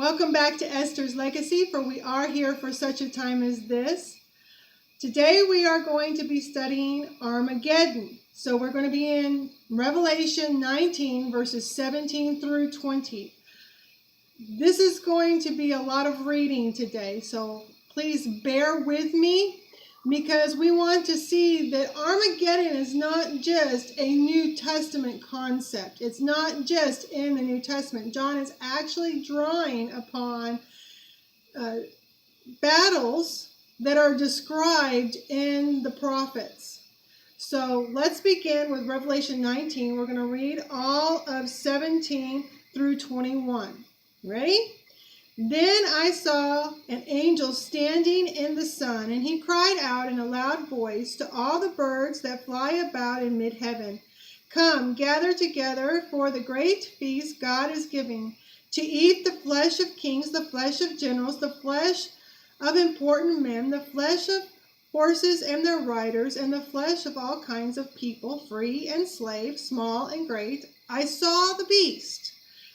Welcome back to Esther's Legacy, for we are here for such a time as this. Today we are going to be studying Armageddon. So we're going to be in Revelation 19, verses 17 through 20. This is going to be a lot of reading today, so please bear with me, because we want to see that Armageddon is not just a New Testament concept. It's not just in the New Testament. John is actually drawing upon battles that are described in the prophets. So let's begin with Revelation 19. We're going to read all of 17 through 21. Ready? Then I saw an angel standing in the sun, and he cried out in a loud voice to all the birds that fly about in mid-heaven, "Come, gather together for the great feast God is giving, to eat the flesh of kings, the flesh of generals, the flesh of important men, the flesh of horses and their riders, and the flesh of all kinds of people, free and slave, small and great. I saw the beast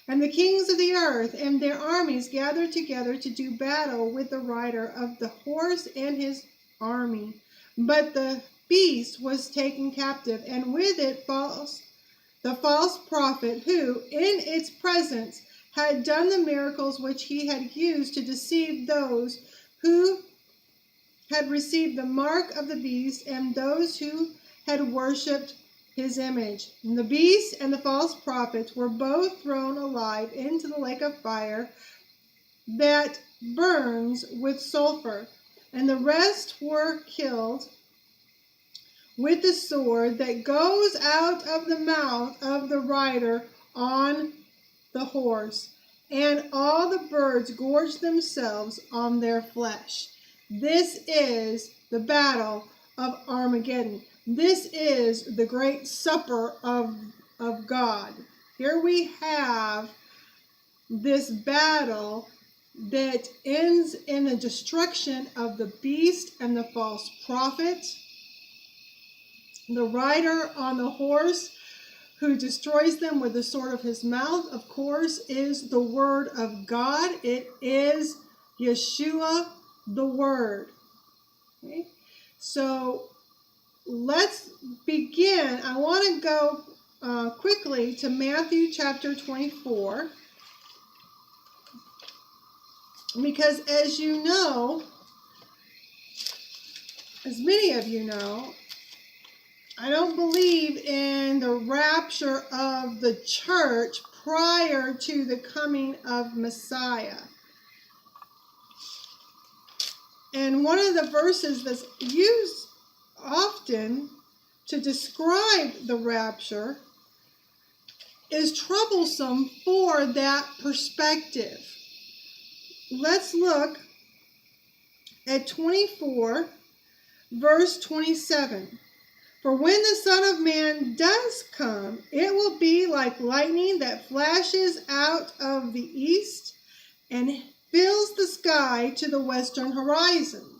and the kings of the earth and their armies gathered together to do battle with the rider of the horse and his army. But the beast was taken captive, and with it the false prophet, who in its presence had done the miracles which he had used to deceive those who had received the mark of the beast and those who had worshipped his image. And the beast and the false prophets were both thrown alive into the lake of fire that burns with sulfur, and the rest were killed with the sword that goes out of the mouth of the rider on the horse, and all the birds gorged themselves on their flesh. This is the battle of Armageddon. This is the great supper of God. Here we have this battle that ends in the destruction of the beast and the false prophet. The rider on the horse, who destroys them with the sword of his mouth, of course, is the word of God. It is Yeshua, the word. Okay? So let's begin. I want to go quickly to Matthew chapter 24, because as you know, as many of you know, I don't believe in the rapture of the church prior to the coming of Messiah. And one of the verses that's used often to describe the rapture is troublesome for that perspective. Let's look at 24, verse 27. For when the Son of Man does come, it will be like lightning that flashes out of the east and fills the sky to the western horizon.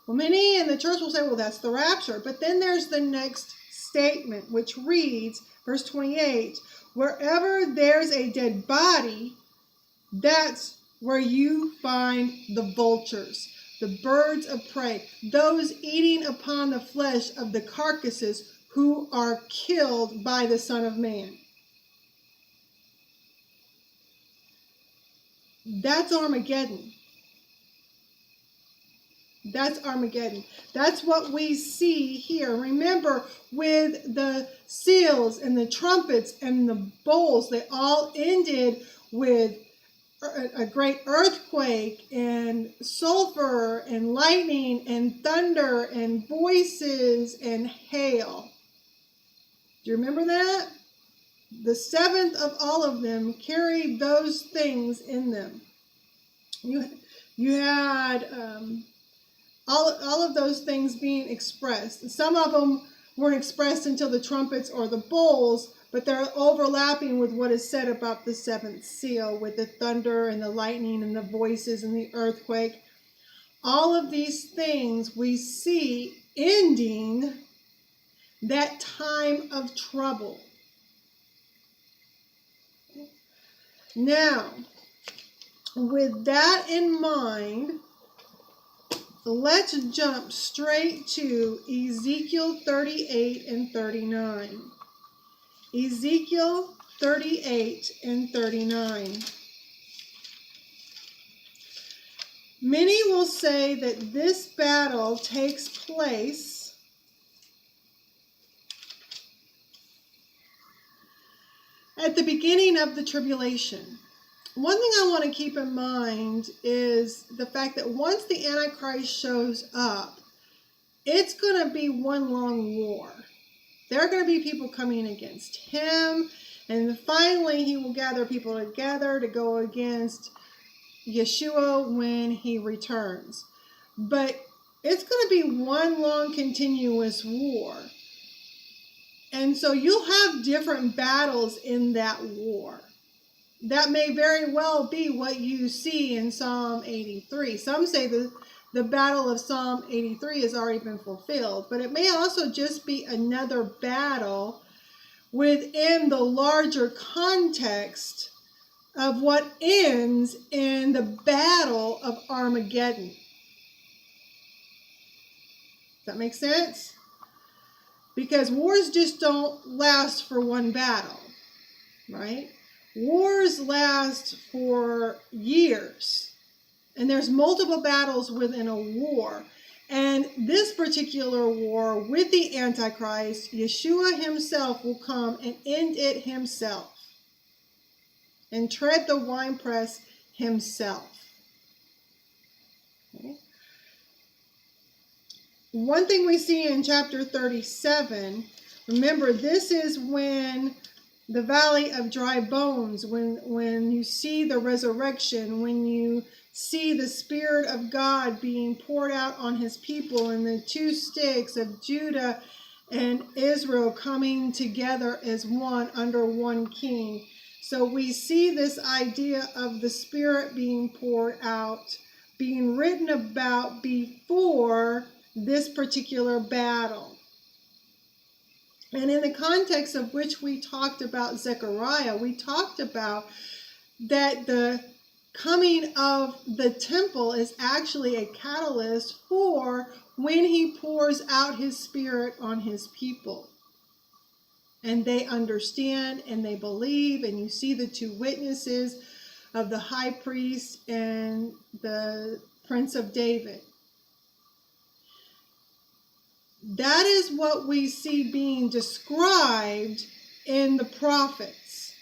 Well, many in the church will say, well, that's the rapture. But then there's the next statement, which reads, verse 28, wherever there's a dead body, that's where you find the vultures, the birds of prey, those eating upon the flesh of the carcasses who are killed by the Son of Man. That's Armageddon. That's Armageddon. That's what we see here. Remember, with the seals and the trumpets and the bowls, they all ended with a great earthquake and sulfur and lightning and thunder and voices and hail. Do you remember that? The seventh of all of them carried those things in them. You had all of those things being expressed. Some of them weren't expressed until the trumpets or the bowls, but they're overlapping with what is said about the seventh seal, with the thunder and the lightning and the voices and the earthquake. All of these things we see ending that time of trouble. Now, with that in mind, let's jump straight to Ezekiel 38 and 39. Ezekiel 38 and 39. Many will say that this battle takes place at the beginning of the tribulation. One thing I want to keep in mind is the fact that once the Antichrist shows up, it's going to be one long war. There are going to be people coming against him, and finally he will gather people together to go against Yeshua when he returns. But it's going to be one long continuous war. And so you'll have different battles in that war. That may very well be what you see in Psalm 83. Some say the battle of Psalm 83 has already been fulfilled, but it may also just be another battle within the larger context of what ends in the battle of Armageddon. Does that make sense? Because wars just don't last for one battle, right? Wars last for years, and there's multiple battles within a war. And this particular war with the Antichrist, Yeshua himself will come and end it himself and tread the winepress himself. Okay. One thing we see in chapter 37, remember this is when the valley of dry bones, when you see the resurrection, when you see the Spirit of God being poured out on his people, and the two sticks of Judah and Israel coming together as one under one king. So we see this idea of the Spirit being poured out, being written about before this particular battle. And in the context of which we talked about Zechariah, we talked about that the coming of the temple is actually a catalyst for when he pours out his Spirit on his people. And they understand and they believe, and you see the two witnesses of the high priest and the Prince of David. That is what we see being described in the prophets.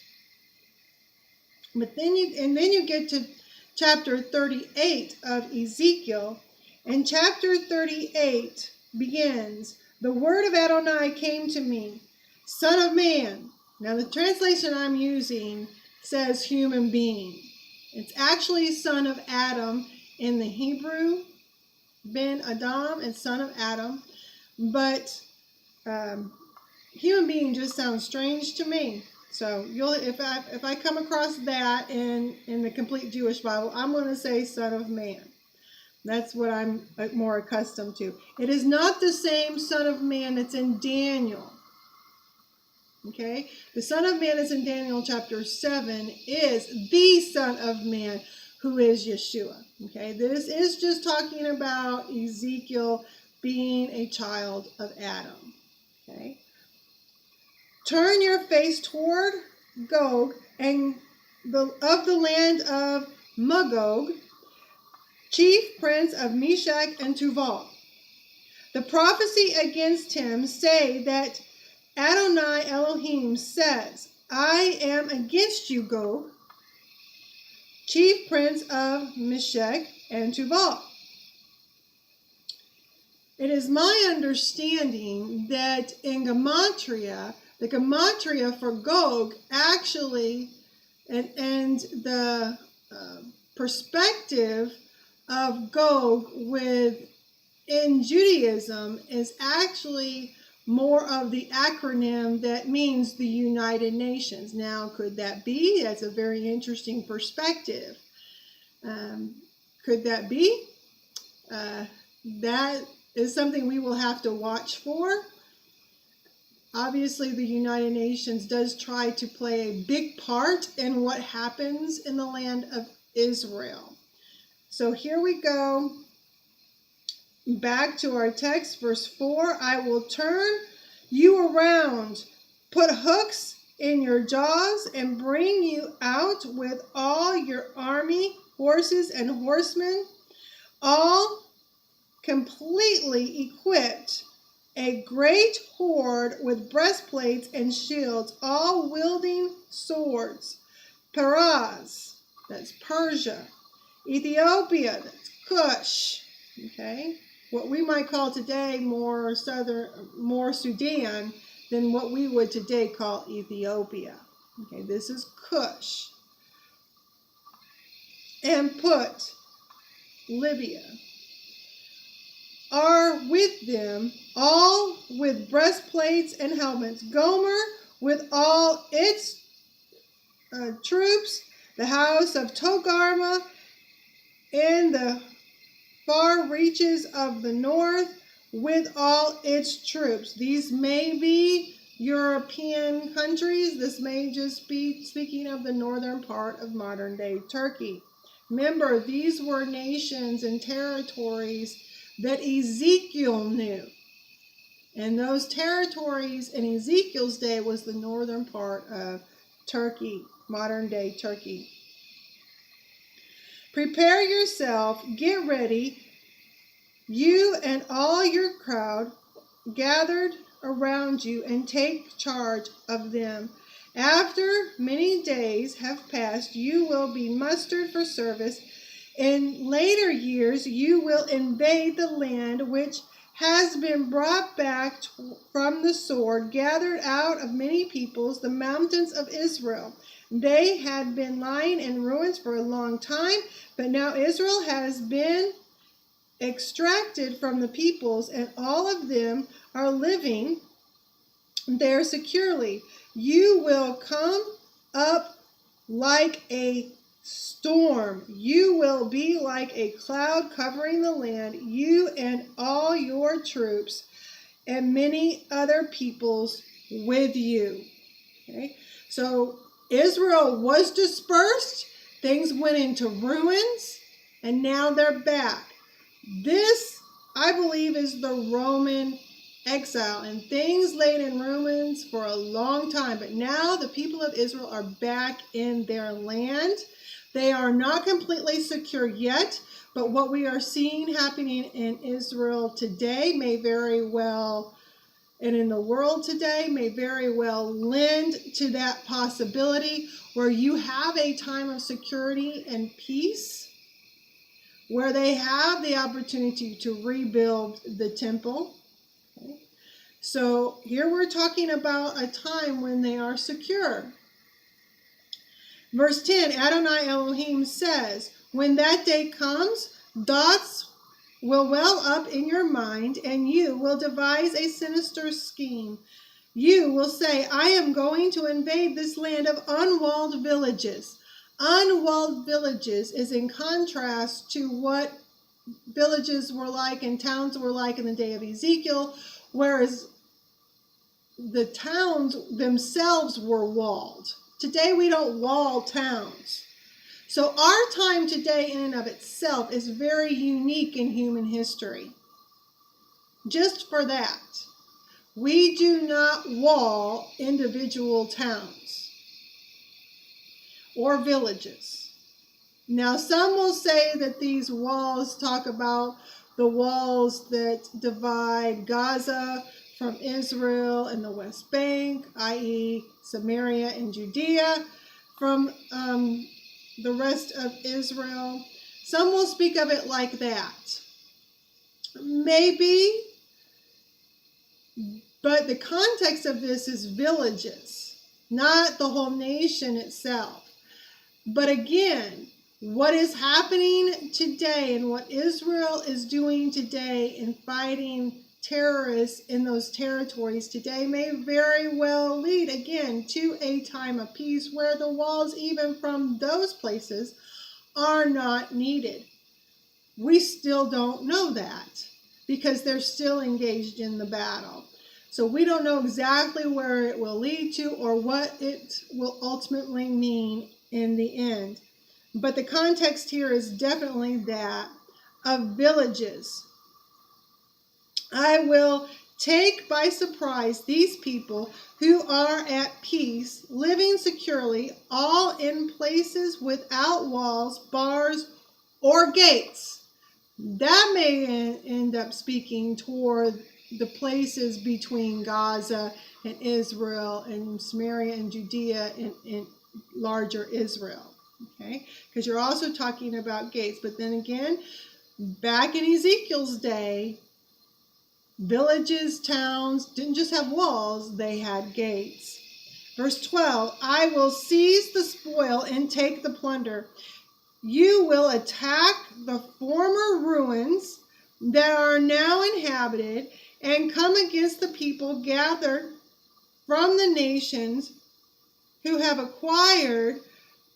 But then you get to chapter 38 of Ezekiel, and chapter 38 begins, "The word of Adonai came to me, Son of man." Now the translation I'm using says human being. It's actually son of Adam in the Hebrew. Ben Adam, it's son of Adam. But human being just sounds strange to me. So if I come across that in the complete Jewish Bible, I'm going to say son of man. That's what I'm more accustomed to. It is not the same son of man that's in Daniel. Okay? The son of man that's in Daniel chapter 7 is the son of man, who is Yeshua. Okay? This is just talking about Ezekiel being a child of Adam. Okay? Turn your face toward Gog and of the land of Magog, chief prince of Meshach and Tubal. The prophecy against him say that Adonai Elohim says, "I am against you, Gog, chief prince of Meshach and Tubal." It is my understanding that in Gematria, the Gematria for Gog actually, and the perspective of Gog in Judaism is actually more of the acronym that means the United Nations. Now, could that be? That's a very interesting perspective. Could that be? That is something we will have to watch for. Obviously, the United Nations does try to play a big part in what happens in the land of Israel. So here we go. Back to our text, verse 4. I will turn you around, put hooks in your jaws, and bring you out with all your army, horses and horsemen, all completely equipped, a great horde with breastplates and shields, all wielding swords. Peraz, that's Persia. Ethiopia, that's Cush. Okay, what we might call today more Sudan than what we would today call Ethiopia. Okay, this is Cush. And Put, Libya, are with them, all with breastplates and helmets. Gomer with all its troops, the house of Togarmah in the far reaches of the north with all its troops. These may be European countries. This may just be speaking of the northern part of modern-day Turkey. Remember, these were nations and territories that Ezekiel knew. And those territories in Ezekiel's day was the northern part of Turkey, modern-day Turkey. Prepare yourself, get ready, you and all your crowd gathered around you, and take charge of them. After many days have passed, you will be mustered for service. In later years, you will invade the land which has been brought back from the sword, gathered out of many peoples, the mountains of Israel. They had been lying in ruins for a long time, but now Israel has been extracted from the peoples, and all of them are living there securely. You will come up like a storm. You will be like a cloud covering the land, you and all your troops, and many other peoples with you. Okay, so Israel was dispersed, things went into ruins, and now they're back. This, I believe, is the Roman exile, and things laid in ruins for a long time. But now the people of Israel are back in their land. They are not completely secure yet, but what we are seeing happening in Israel today may very well, and in the world today, may very well lend to that possibility where you have a time of security and peace, where they have the opportunity to rebuild the temple. Okay. So here we're talking about a time when they are secure. Verse 10, Adonai Elohim says, when that day comes, thoughts will well up in your mind, and you will devise a sinister scheme. You will say, I am going to invade this land of unwalled villages. Unwalled villages is in contrast to what villages were like and towns were like in the day of Ezekiel, whereas the towns themselves were walled. Today we don't wall towns. So our time today in and of itself is very unique in human history. Just for that. We do not wall individual towns or villages. Now, some will say that these walls talk about the walls that divide Gaza from Israel and the West Bank, i.e. Samaria and Judea, from the rest of Israel. Some will speak of it like that. Maybe, but the context of this is villages, not the whole nation itself. But again, what is happening today and what Israel is doing today in fighting terrorists in those territories today may very well lead again to a time of peace where the walls even from those places are not needed. We still don't know that because they're still engaged in the battle. So we don't know exactly where it will lead to or what it will ultimately mean in the end. But the context here is definitely that of villages. I will take by surprise these people who are at peace, living securely, all in places without walls, bars, or gates. That may end up speaking toward the places between Gaza and Israel and Samaria and Judea and larger Israel. Okay, because you're also talking about gates. But then again, back in Ezekiel's day, villages, towns didn't just have walls, they had gates. Verse 12, I will seize the spoil and take the plunder. You will attack the former ruins that are now inhabited and come against the people gathered from the nations who have acquired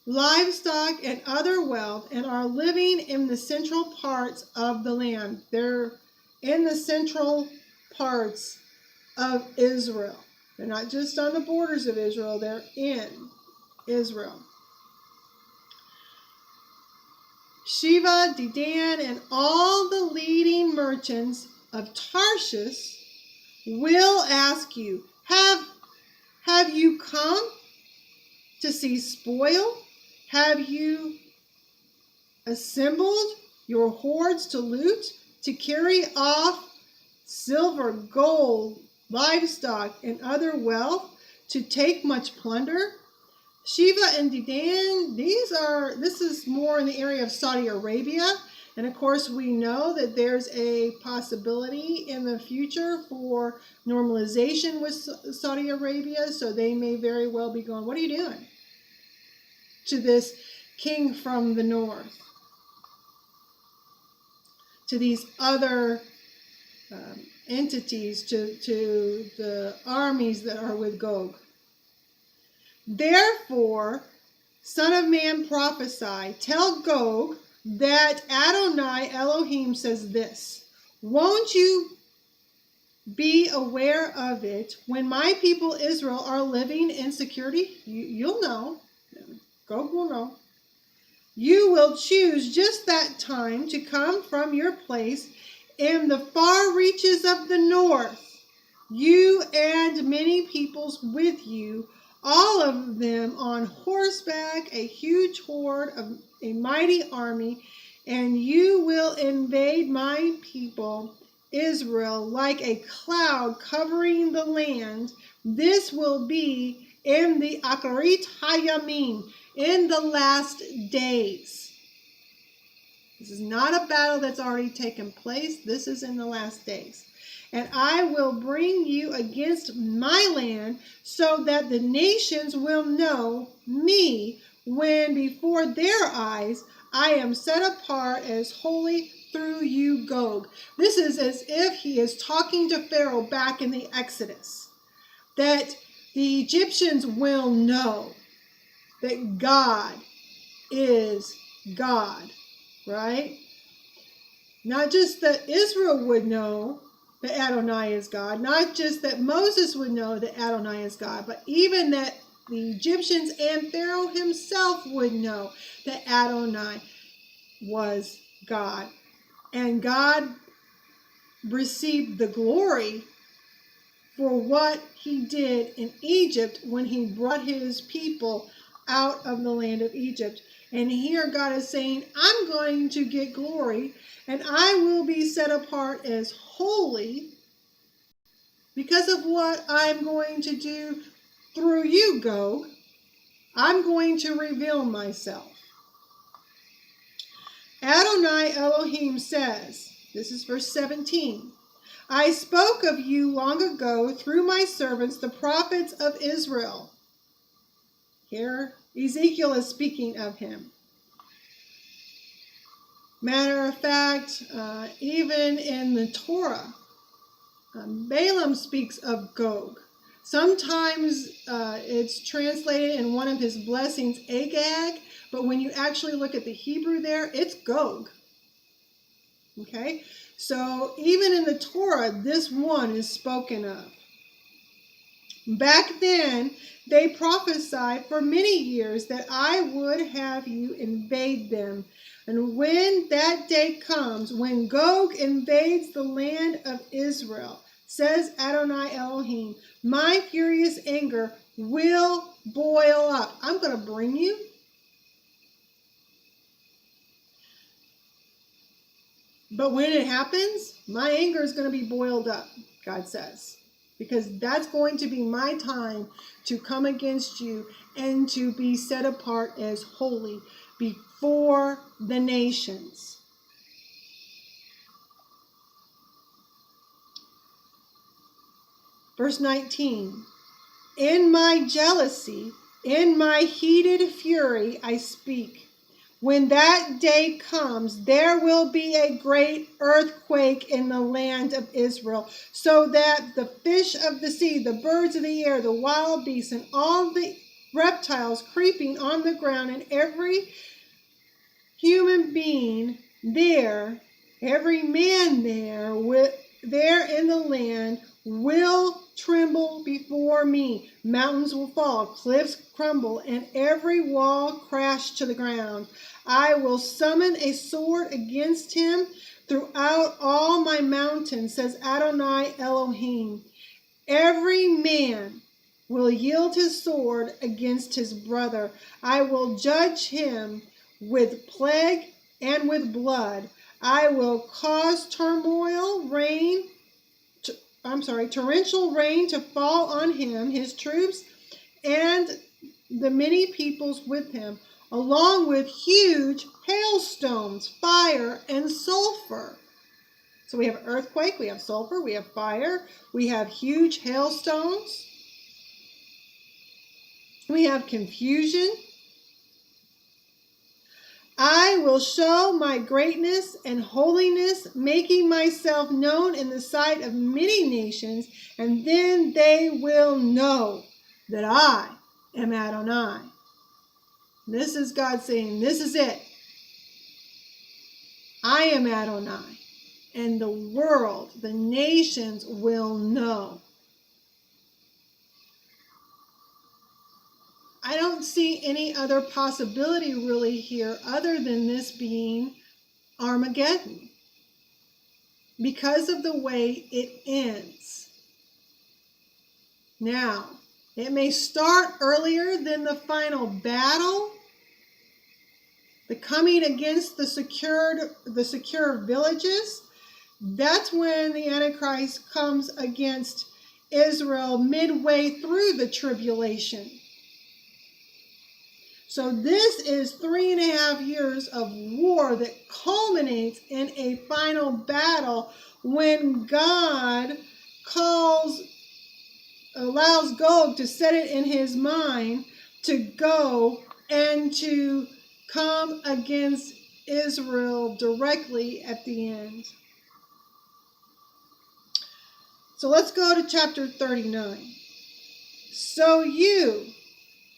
livestock and other wealth and are living in the central parts of the land. They're in the central parts of Israel. They're not just on the borders of Israel, they're in Israel. Sheba, Dedan, and all the leading merchants of Tarshish will ask you, have you come to see spoil? Have you assembled your hoards to loot, to carry off silver, gold, livestock, and other wealth, to take much plunder? Sheba and Dedan, this is more in the area of Saudi Arabia. And of course, we know that there's a possibility in the future for normalization with Saudi Arabia. So they may very well be going, what are you doing to this king from the north? To these other entities, to the armies that are with Gog. Therefore, Son of Man, prophesy, tell Gog that Adonai Elohim says this. Won't you be aware of it when my people Israel are living in security? You'll know. Gog will know. You will choose just that time to come from your place in the far reaches of the north, you and many peoples with you, all of them on horseback, a huge horde of a mighty army, and you will invade my people Israel like a cloud covering the land. This will be in the Akarit Hayamim, in the last days. This is not a battle that's already taken place. This is in the last days. And I will bring you against my land so that the nations will know me when before their eyes I am set apart as holy through you, Gog. This is as if he is talking to Pharaoh back in the Exodus, that the Egyptians will know that God is God, right? Not just that Israel would know that Adonai is God, not just that Moses would know that Adonai is God, but even that the Egyptians and Pharaoh himself would know that Adonai was God. And God received the glory for what he did in Egypt when he brought his people out of the land of Egypt. And here God is saying, I'm going to get glory and I will be set apart as holy because of what I'm going to do through you, Gog. I'm going to reveal myself. Adonai Elohim says, this is verse 17, I spoke of you long ago through my servants, the prophets of Israel. Here, Ezekiel is speaking of him. Matter of fact, even in the Torah, Balaam speaks of Gog. Sometimes it's translated in one of his blessings, Agag, but when you actually look at the Hebrew there, it's Gog. Okay? So even in the Torah, this one is spoken of. Back then, they prophesied for many years that I would have you invade them. And when that day comes, when Gog invades the land of Israel, says Adonai Elohim, my furious anger will boil up. I'm going to bring you. But when it happens, my anger is going to be boiled up, God says. Because that's going to be my time to come against you and to be set apart as holy before the nations. Verse 19, in my jealousy, in my heated fury, I speak. When that day comes, there will be a great earthquake in the land of Israel, so that the fish of the sea, the birds of the air, the wild beasts, and all the reptiles creeping on the ground, and every human being there, every man there in the land will tremble before me. Mountains will fall, cliffs crumble, and every wall crash to the ground. I will summon a sword against him throughout all my mountains, says Adonai Elohim. Every man will yield his sword against his brother. I will judge him with plague and with blood. I will cause torrential rain to fall on him, his troops, and the many peoples with him, along with huge hailstones, fire, and sulfur. So we have earthquake, we have sulfur, we have fire, we have huge hailstones, we have confusion. I will show my greatness and holiness, making myself known in the sight of many nations, and then they will know that I am Adonai. This is God saying, this is it. I am Adonai, and the world, the nations will know. I don't see any other possibility really here other than this being Armageddon, because of the way it ends. Now, it may start earlier than the final battle, the coming against the secure villages. That's when the Antichrist comes against Israel midway through the tribulation. So this is 3.5 years of war that culminates in a final battle when God allows Gog to set it in his mind to go and to come against Israel directly at the end. So let's go to chapter 39. So you,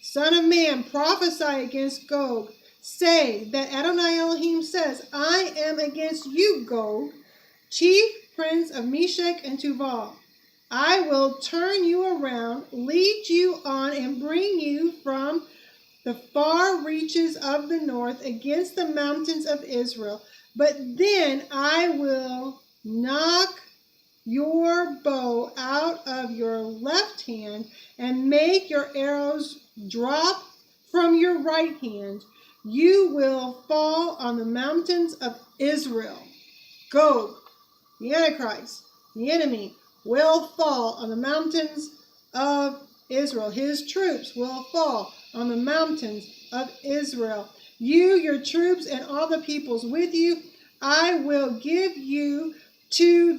Son of man, prophesy against Gog. Say that Adonai Elohim says, I am against you, Gog, chief prince of Meshech and Tubal. I will turn you around, lead you on, and bring you from the far reaches of the north against the mountains of Israel. But then I will knock your bow out of your left hand and make your arrows drop from your right hand. You will fall on the mountains of Israel. Gog, the Antichrist, the enemy, will fall on the mountains of Israel. His troops will fall on the mountains of Israel. You, your troops, and all the peoples with you, I will give you to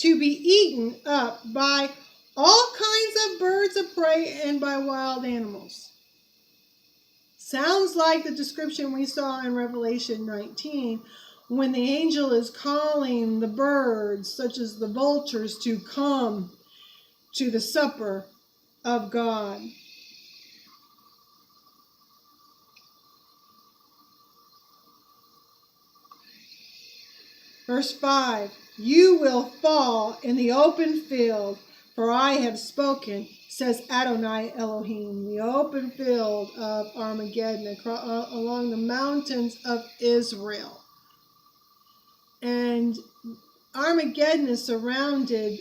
be eaten up by all kinds of birds of prey and by wild animals. Sounds like the description we saw in Revelation 19 when the angel is calling the birds, such as the vultures, to come to the supper of God. Verse 5, you will fall in the open field, For I have spoken, says Adonai Elohim, the open field of Armageddon, along the mountains of Israel. And Armageddon is surrounded,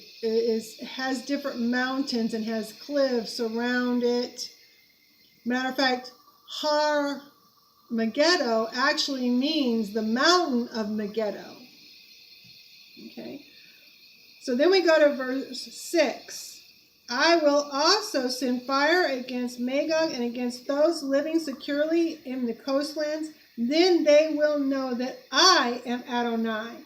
has different mountains and has cliffs around it. Matter of fact, Har Megiddo actually means the mountain of Megiddo. Okay. So then we go to verse 6. I will also send fire against Magog and against those living securely in the coastlands. Then they will know that I am Adonai.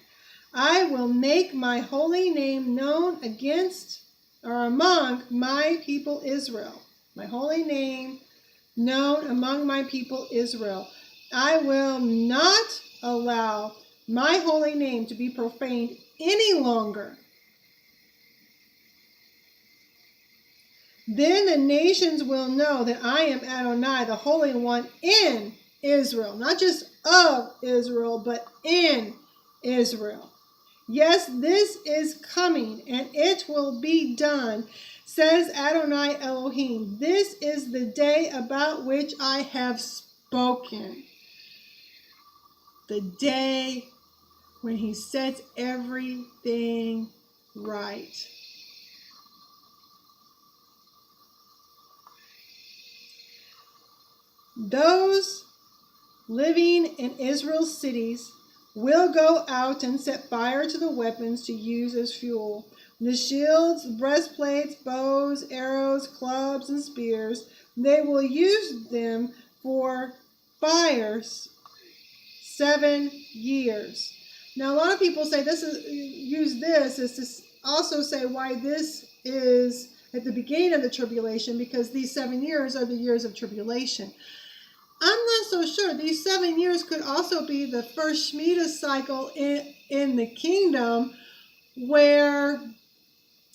I will make my holy name known against or among my people Israel. My holy name known among my people Israel. I will not allow my holy name to be profaned any longer. Then the nations will know that I am Adonai, the Holy One in Israel. Not just of Israel, but in Israel. Yes, this is coming, and it will be done, says Adonai Elohim. This is the day about which I have spoken. The day when he sets everything right. Those living in Israel's cities will go out and set fire to the weapons to use as fuel. The shields, breastplates, bows, arrows, clubs, and spears, they will use them for fires 7 years. Now, a lot of people say use this as to also say why this is at the beginning of the tribulation, because these 7 years are the years of tribulation. I'm not so sure. These 7 years could also be the first Shemitah cycle in the kingdom, where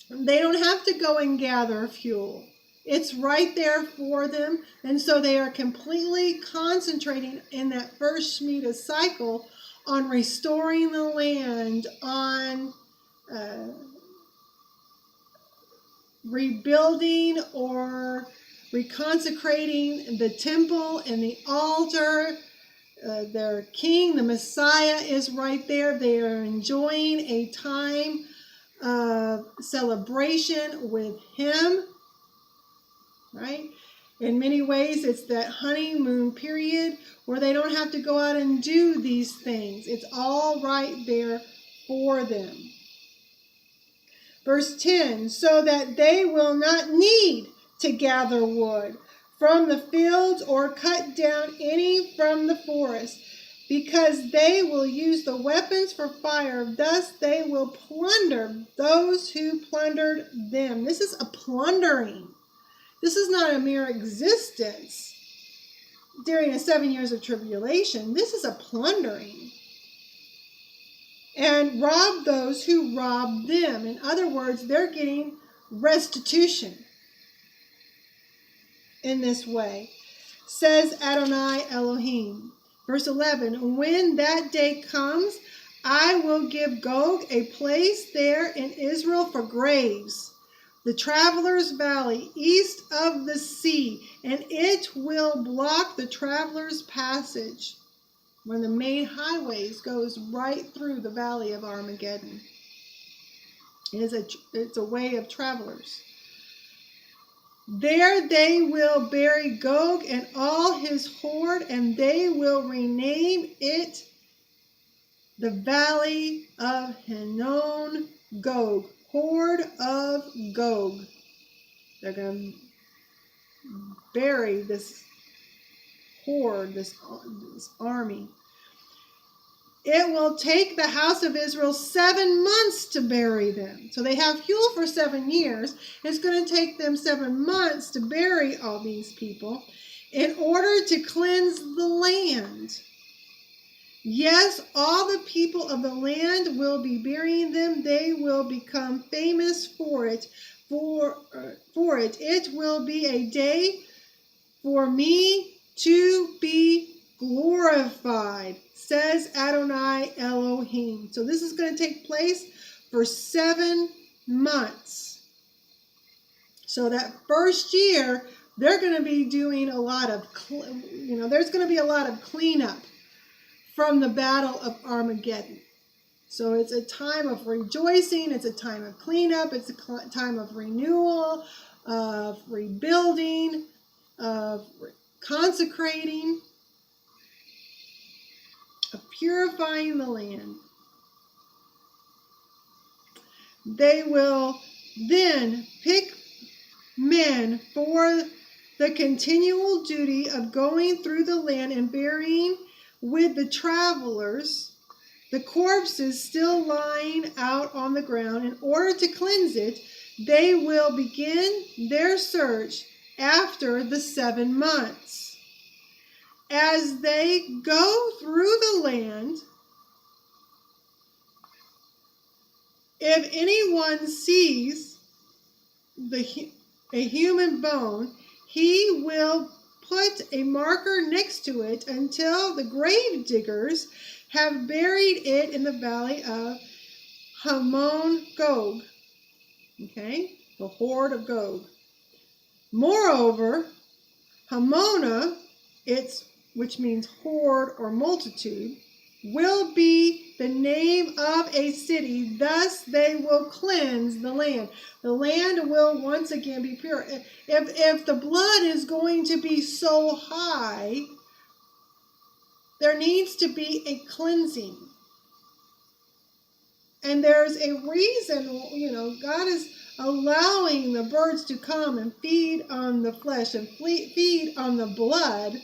they don't have to go and gather fuel. It's right there for them. And so they are completely concentrating in that first Shemitah cycle on restoring the land, on rebuilding or reconsecrating the temple and the altar. Their king, the Messiah, is right there. They are enjoying a time of celebration with him, right? In many ways, it's that honeymoon period where they don't have to go out and do these things. It's all right there for them. Verse 10, so that they will not need to gather wood from the fields or cut down any from the forest, because they will use the weapons for fire. Thus they will plunder those who plundered them. This is a plundering. This is not a mere existence during the 7 years of tribulation. This is a plundering. And rob those who robbed them. In other words, they're getting restitution in this way, says Adonai Elohim. Verse 11, when that day comes, I will give Gog a place there in Israel for graves, the traveler's valley east of the sea, and it will block the traveler's passage when the main highways goes right through the valley of Armageddon. It's a way of travelers. There they will bury Gog and all his horde, and they will rename it the Valley of Hinnom Gog, horde of Gog. They're going to bury this horde, this army. It will take the house of Israel 7 months to bury them. So they have fuel for 7 years. It's going to take them 7 months to bury all these people in order to cleanse the land. Yes, all the people of the land will be burying them. They will become famous for it. It will be a day for me to be glorified, says Adonai Elohim. So this is going to take place for 7 months. So that first year, they're going to be doing a lot of, there's going to be a lot of cleanup from the Battle of Armageddon. So it's a time of rejoicing, it's a time of cleanup, it's a time of renewal, of rebuilding, of consecrating, of purifying the land. They will then pick men for the continual duty of going through the land and burying with the travelers the corpses still lying out on the ground. In order to cleanse it, they will begin their search after the 7 months. As they go through the land, if anyone sees a human bone, he will put a marker next to it until the grave diggers have buried it in the valley of Gog. Okay, the horde of Gog. Moreover, Hamona, which means horde or multitude, will be the name of a city. Thus they will cleanse the land. The land will once again be pure. If the blood is going to be so high, there needs to be a cleansing. And there's a reason, God is allowing the birds to come and feed on the flesh and feed on the blood.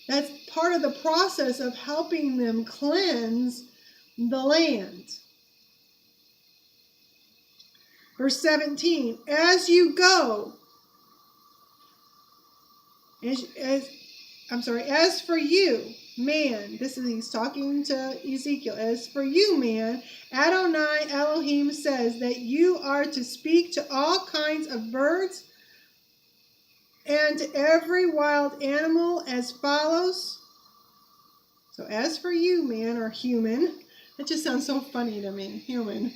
That's part of the process of helping them cleanse the land. Verse 17, as you go, as for you, man, he's talking to Ezekiel, as for you, man, Adonai Elohim says that you are to speak to all kinds of birds and to every wild animal as follows. So as for you, man, or human, that just sounds so funny to me, human.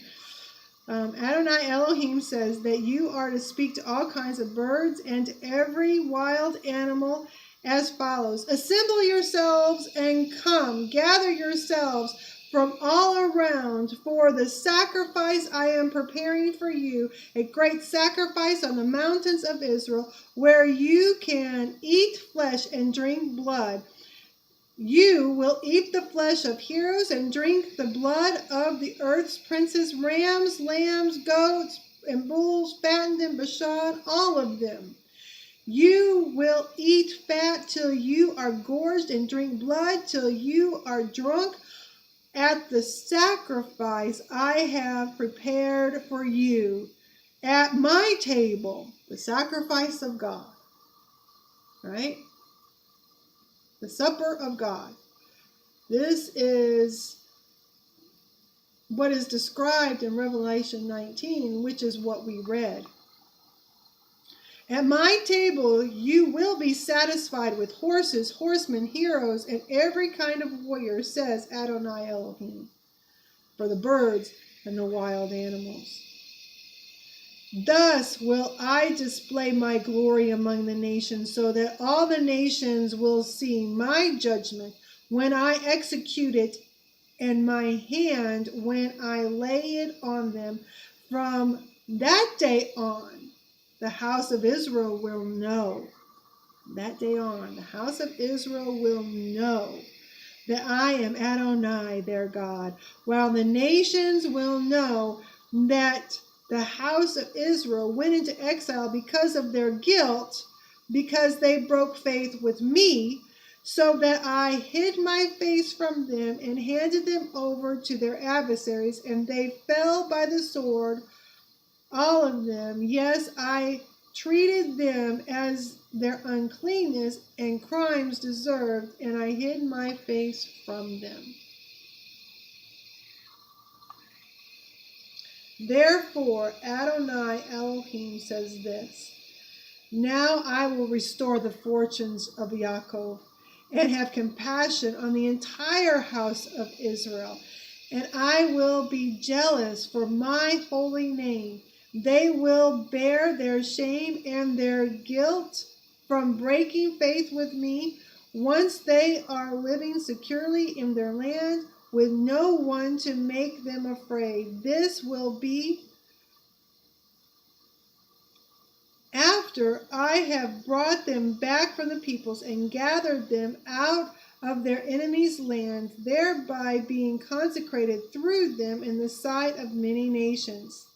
Adonai Elohim says that you are to speak to all kinds of birds and to every wild animal as follows. Assemble yourselves and come, gather yourselves from all around for the sacrifice I am preparing for you, a great sacrifice on the mountains of Israel, where you can eat flesh and drink blood. You will eat the flesh of heroes and drink the blood of the earth's princes, rams, lambs, goats, and bulls fattened in Bashan, all of them. You will eat fat till you are gorged and drink blood till you are drunk at the sacrifice I have prepared for you at my table, the sacrifice of God, right? The supper of God. This is what is described in Revelation 19, which is what we read. At my table you will be satisfied with horses, horsemen, heroes, and every kind of warrior, says Adonai Elohim, for the birds and the wild animals. Thus will I display my glory among the nations, so that all the nations will see my judgment when I execute it, and my hand when I lay it on them. From that day on, the house of Israel will know. That day on, the house of Israel will know that I am Adonai, their God, while the nations will know that the house of Israel went into exile because of their guilt, because they broke faith with me, so that I hid my face from them and handed them over to their adversaries, and they fell by the sword, all of them. Yes, I treated them as their uncleanness and crimes deserved, and I hid my face from them. Therefore, Adonai Elohim says this: now I will restore the fortunes of Yaakov and have compassion on the entire house of Israel, and I will be jealous for my holy name. They will bear their shame and their guilt from breaking faith with me once they are living securely in their land with no one to make them afraid. This will be after I have brought them back from the peoples and gathered them out of their enemies' land, thereby being consecrated through them in the sight of many nations.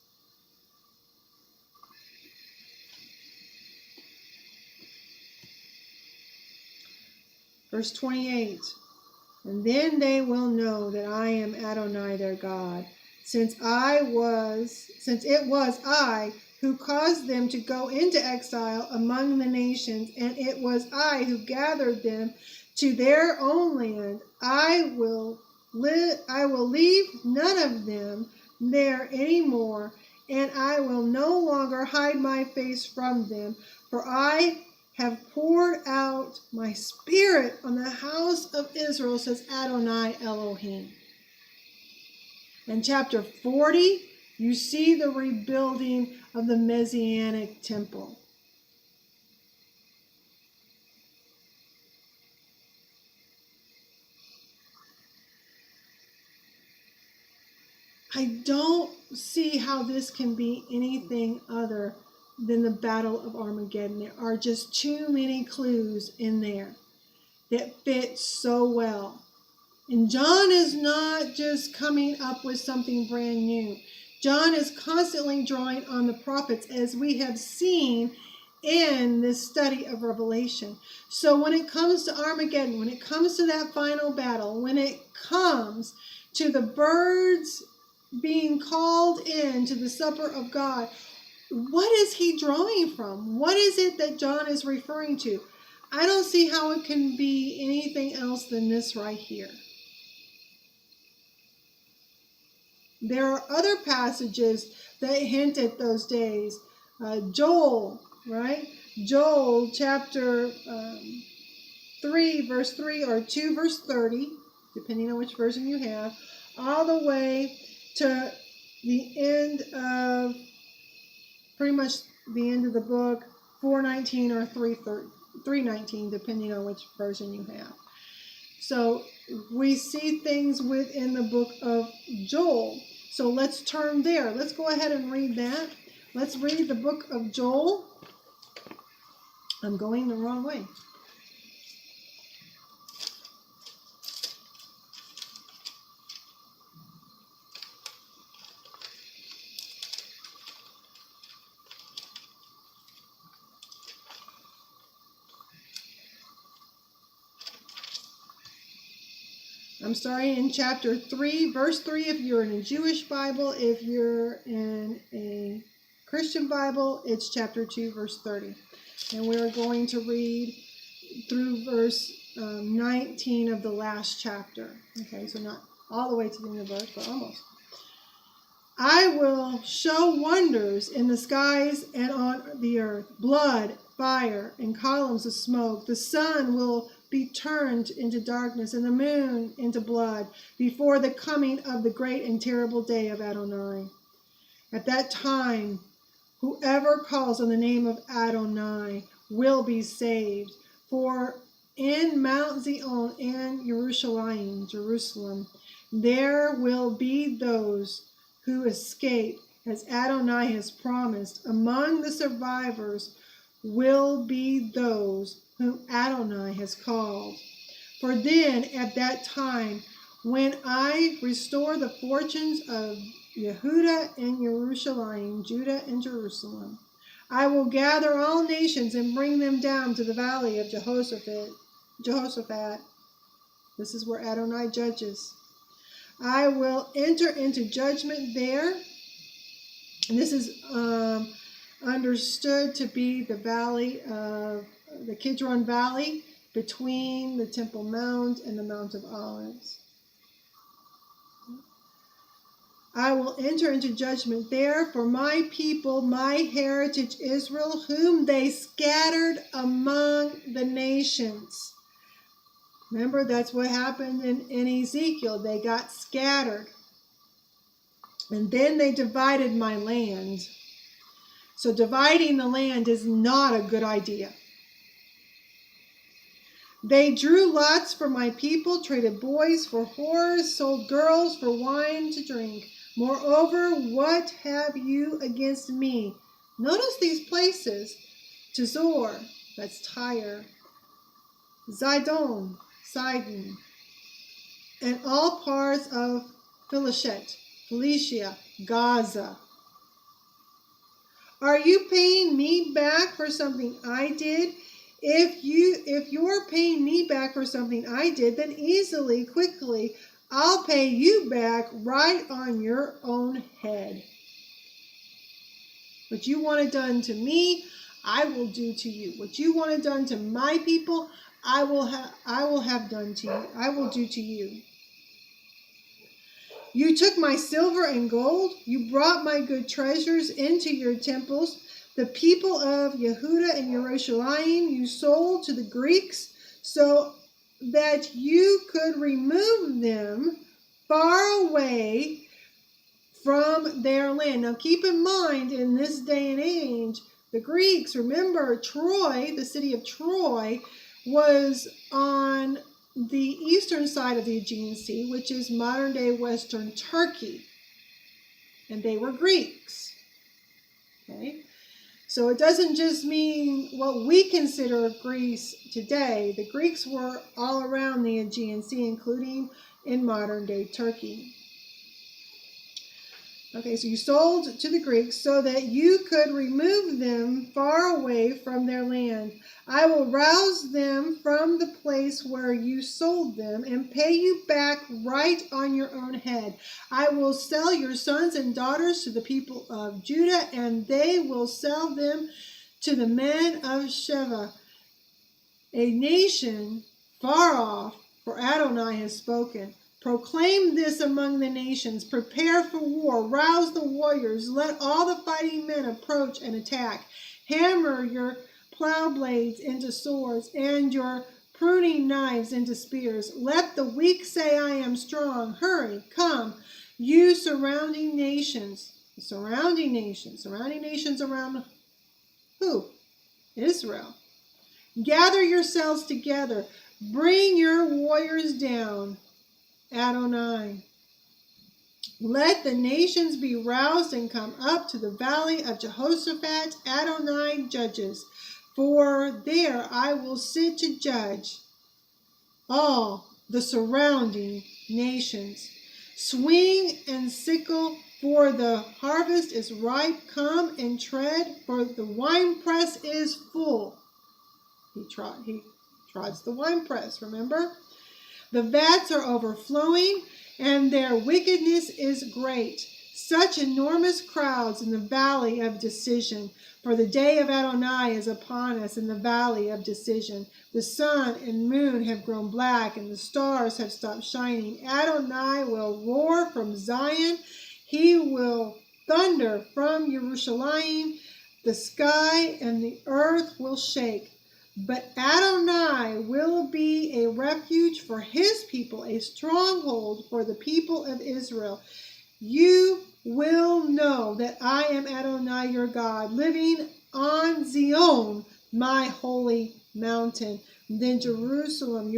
Verse 28, and then they will know that I am Adonai their God, since it was I who caused them to go into exile among the nations, and it was I who gathered them to their own land. I will leave none of them there anymore, and I will no longer hide my face from them, for I have poured out my spirit on the house of Israel, says Adonai Elohim. In chapter 40, you see the rebuilding of the Messianic temple. I don't see how this can be anything other than the Battle of Armageddon. There are just too many clues in there that fit so well. And John is not just coming up with something brand new. John is constantly drawing on the prophets, as we have seen in this study of Revelation. So when it comes to Armageddon, when it comes to that final battle, when it comes to the birds being called in to the supper of God, what is he drawing from? What is it that John is referring to? I don't see how it can be anything else than this right here. There are other passages that hint at those days. Joel, right? Joel chapter 3, verse 3, or 2, verse 30, depending on which version you have, all the way to the end of, pretty much the end of the book, 4:19 or 3:19, depending on which version you have. So we see things within the book of Joel. So let's turn there. Let's go ahead and read that. Let's read the book of Joel. I'm going the wrong way. I'm starting in chapter 3, verse 3 if you're in a Jewish Bible. If you're in a Christian Bible, it's chapter 2, verse 30. And we're going to read through verse 19 of the last chapter. Okay, so not all the way to the end of the verse, but almost. I will show wonders in the skies and on the earth, blood, fire, and columns of smoke. The sun will be turned into darkness and the moon into blood before the coming of the great and terrible day of Adonai. At that time, whoever calls on the name of Adonai will be saved. For in Mount Zion and Jerusalem, there will be those who escape, as Adonai has promised. Among the survivors will be those whom Adonai has called. For then, at that time, when I restore the fortunes of Yehuda and Judah and Jerusalem, I will gather all nations and bring them down to the valley of Jehoshaphat. This is where Adonai judges. I will enter into judgment there. And this is understood to be the valley of the Kidron Valley, between the Temple Mount and the Mount of Olives. I will enter into judgment there for my people, my heritage Israel, whom they scattered among the nations. Remember, that's what happened in Ezekiel. They got scattered. And then they divided my land. So dividing the land is not a good idea. They drew lots for my people, traded boys for whores, sold girls for wine to drink. Moreover, what have you against me? Notice these places. Tizor, that's Tyre. Zidon, Sidon. And all parts of Philistia, Gaza. Are you paying me back for something I did? If you're paying me back for something I did, then easily, quickly, I'll pay you back right on your own head. What you want it done to me, I will do to you. What you want it done to my people, I will have done to you. I will do to you. You took my silver and gold. You brought my good treasures into your temples. The people of Yehuda and Jerusalem you sold to the Greeks so that you could remove them far away from their land. Now keep in mind, in this day and age, the Greeks, remember Troy, the city of Troy, was on the eastern side of the Aegean Sea, which is modern-day Western Turkey. And they were Greeks. Okay? So it doesn't just mean what we consider Greece today. The Greeks were all around the Aegean Sea, including in modern-day Turkey. Okay, so you sold to the Greeks so that you could remove them far away from their land. I will rouse them from the place where you sold them and pay you back right on your own head. I will sell your sons and daughters to the people of Judah, and they will sell them to the men of Sheva, a nation far off, for Adonai has spoken. Proclaim this among the nations. Prepare for war. Rouse the warriors. Let all the fighting men approach and attack. Hammer your plow blades into swords and your pruning knives into spears. Let the weak say, I am strong. Hurry, come, you surrounding nations. Surrounding nations around who? Israel. Gather yourselves together. Bring your warriors down. Adonai. Let the nations be roused and come up to the valley of Jehoshaphat. Adonai judges. For there I will sit to judge all the surrounding nations. Swing and sickle, for the harvest is ripe. Come and tread, for the winepress is full. He trods the winepress, remember? The vats are overflowing, and their wickedness is great. Such enormous crowds in the valley of decision. For the day of Adonai is upon us in the valley of decision. The sun and moon have grown black, and the stars have stopped shining. Adonai will roar from Zion. He will thunder from Jerusalem. The sky and the earth will shake. But Adonai will be a refuge for his people, a stronghold for the people of Israel. You will know that I am Adonai your God, living on Zion, my holy mountain. Then Jerusalem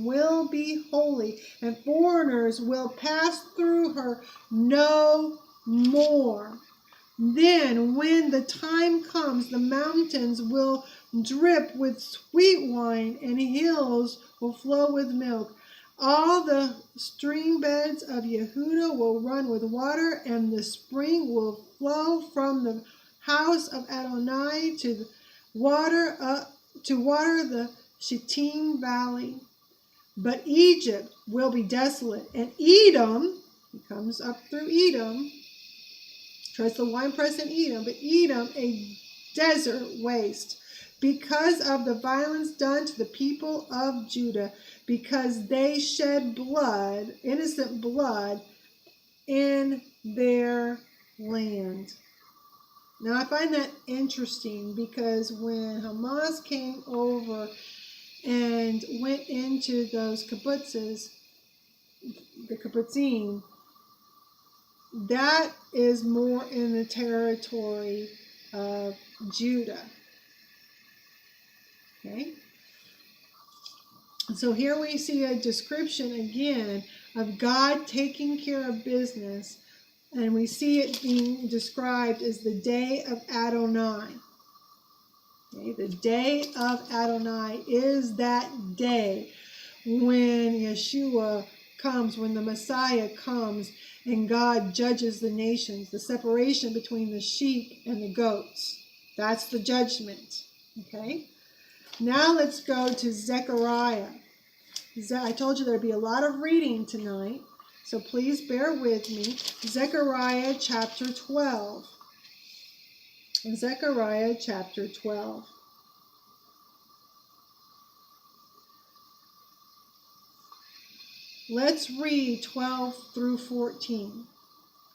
will be holy, and foreigners will pass through her no more. Then, when the time comes, the mountains will drip with sweet wine, and hills will flow with milk. All the stream beds of Yehuda will run with water, and the spring will flow from the house of Adonai to water the Shittim valley. But Egypt will be desolate, and Edom, he comes up through Edom, treads the winepress in Edom, but Edom a desert waste, because of the violence done to the people of Judah, because they shed blood, innocent blood, in their land. Now I find that interesting, because when Hamas came over and went into those kibbutzes, the kibbutzim, that is more in the territory of Judah. Okay? So here we see a description again of God taking care of business, and we see it being described as the day of Adonai. Okay? The day of Adonai is that day when Yeshua comes, when the Messiah comes, and God judges the nations, the separation between the sheep and the goats. That's the judgment. Okay? Now let's go to Zechariah. I told you there'd be a lot of reading tonight, so please bear with me. Zechariah chapter 12. Zechariah chapter 12. Let's read 12 through 14.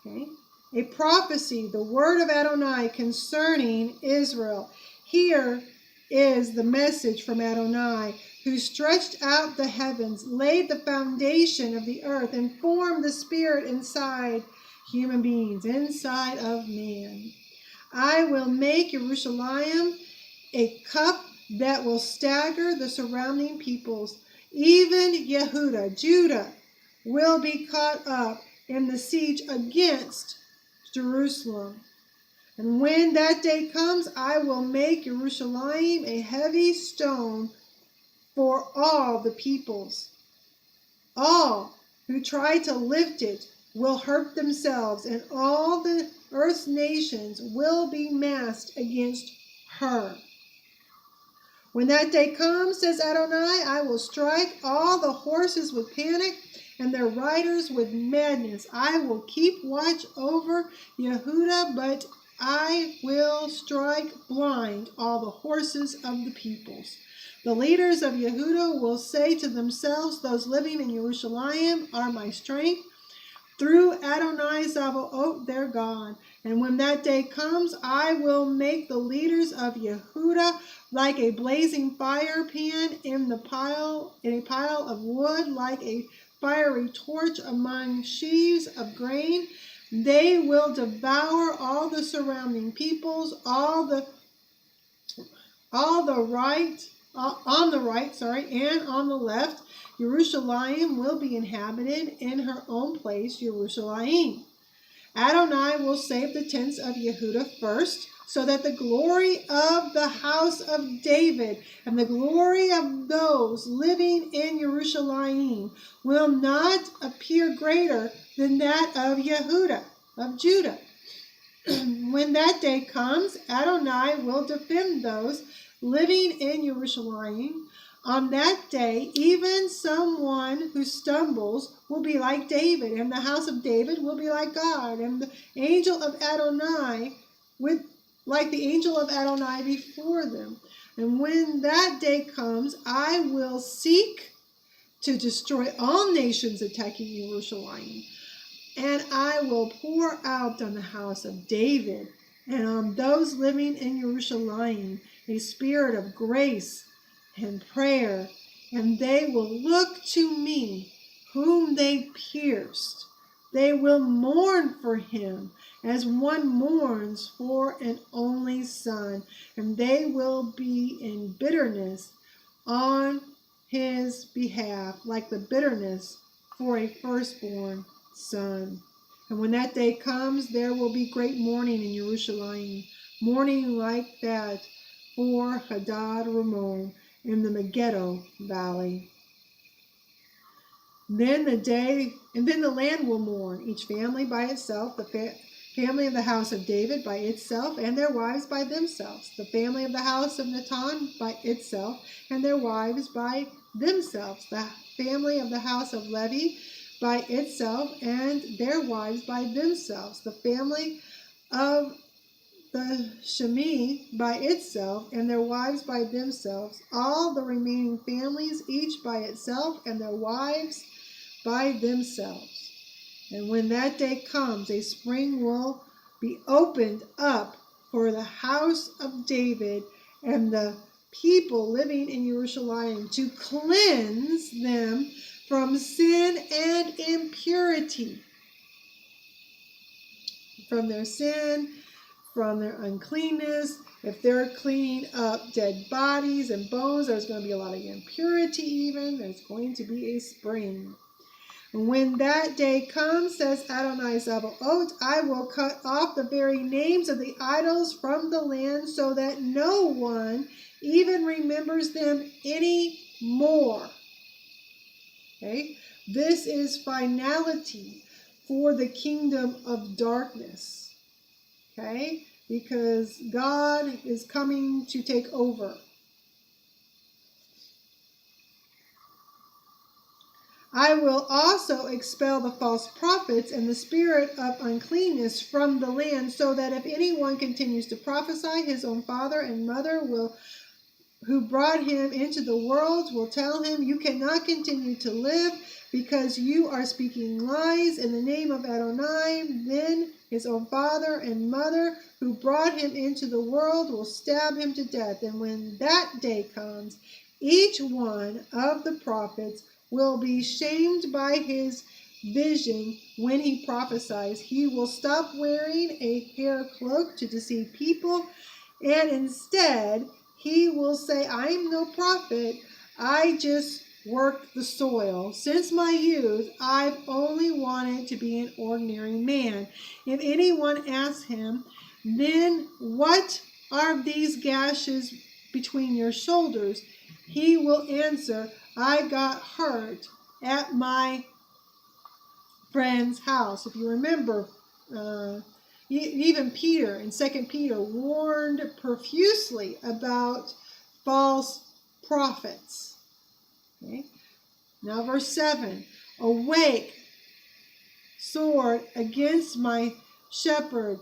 Okay? A prophecy, the word of Adonai concerning Israel. Here is the message from Adonai, who stretched out the heavens, laid the foundation of the earth, and formed the spirit inside human beings, inside of man. I will make Jerusalem a cup that will stagger the surrounding peoples. Even Yehuda, Judah, will be caught up in the siege against Jerusalem. And when that day comes, I will make Jerusalem a heavy stone for all the peoples. All who try to lift it will hurt themselves, and all the earth's nations will be massed against her. When that day comes, says Adonai, I will strike all the horses with panic and their riders with madness. I will keep watch over Yehuda, but I will strike blind all the horses of the peoples. The leaders of Yehuda will say to themselves, those living in Jerusalem are my strength, through Adonai Zavaot, their God. And when that day comes, I will make the leaders of Yehuda like a blazing fire pan in a pile of wood, like a fiery torch among sheaves of grain. They will devour all the surrounding peoples, on the right, and on the left. Jerusalem will be inhabited in her own place, Jerusalem. Adonai will save the tents of Yehuda first, so that the glory of the house of David and the glory of those living in Jerusalem will not appear greater than that of Yehuda, of Judah. When that day comes, Adonai will defend those living in Jerusalem. On that day, even someone who stumbles will be like David, and the house of David will be like God, and the angel of Adonai like the angel of Adonai before them. And when that day comes, I will seek to destroy all nations attacking Jerusalem, and I will pour out on the house of David and on those living in Jerusalem a spirit of grace and prayer, and they will look to me, whom they pierced. They will mourn for him as one mourns for an only son, and they will be in bitterness on his behalf, like the bitterness for a firstborn son. And when that day comes, there will be great mourning in Jerusalem, mourning like that for Hadad Ramon in the Megiddo Valley. Then the land will mourn, each family by itself, the family of the house of David by itself, and their wives by themselves, the family of the house of Natan by itself, and their wives by themselves, the family of the house of Levi by itself, and their wives by themselves, the family of the Shemi by itself, and their wives by themselves, all the remaining families, each by itself, and their wives by themselves. And when that day comes, a spring will be opened up for the house of David and the people living in Jerusalem, to cleanse them from sin and impurity, from their sin, from their uncleanness. If they're cleaning up dead bodies and bones, there's going to be a lot of impurity even. There's going to be a spring. When that day comes, says Adonai Sabaoth, I will cut off the very names of the idols from the land so that no one even remembers them any more. Okay? This is finality for the kingdom of darkness. Okay? Because God is coming to take over. I will also expel the false prophets and the spirit of uncleanness from the land, so that if anyone continues to prophesy, his own father and mother who brought him into the world will tell him, you cannot continue to live because you are speaking lies in the name of Adonai. Then his own father and mother who brought him into the world will stab him to death. And when that day comes, each one of the prophets will be shamed by his vision when he prophesies. He will stop wearing a hair cloak to deceive people, and instead he will say, I'm no prophet, I just work the soil. Since my youth, I've only wanted to be an ordinary man. If anyone asks him, then what are these gashes between your shoulders? He will answer, I got hurt at my friend's house. If you remember, even Peter in 2 Peter warned profusely about false prophets. Okay? Now verse 7, awake, sword against my shepherd,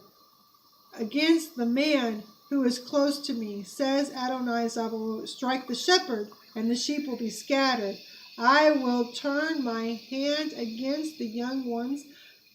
against the man who is close to me, says Adonai Sabaoth, strike the shepherd, and the sheep will be scattered. I will turn my hand against the young ones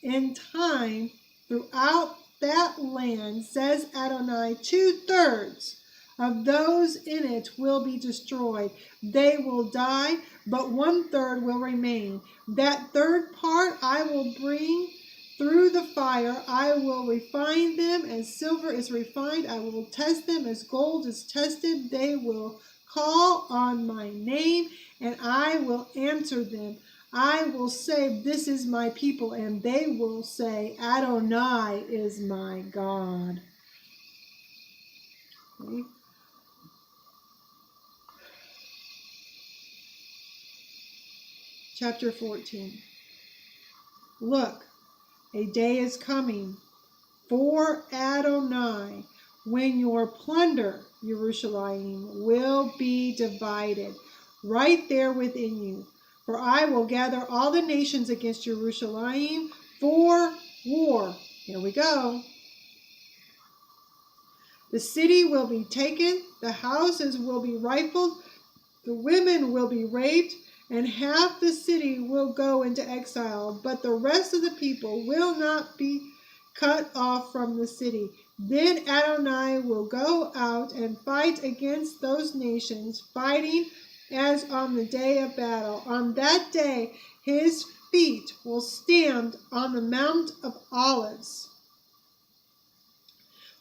in time throughout that land, says Adonai. 2/3 of those in it will be destroyed. They will die, but 1/3 will remain. That third part I will bring through the fire. I will refine them as silver is refined. I will test them as gold is tested. They will call on my name, and I will answer them. I will say, this is my people, and they will say, Adonai is my God. Okay. Chapter 14. Look, a day is coming for Adonai when your plunder, Jerusalem, will be divided right there within you. For I will gather all the nations against Jerusalem for war. Here we go. The city will be taken, the houses will be rifled, the women will be raped, and half the city will go into exile. But the rest of the people will not be cut off from the city. Then Adonai will go out and fight against those nations, fighting as on the day of battle. On that day, his feet will stand on the Mount of Olives,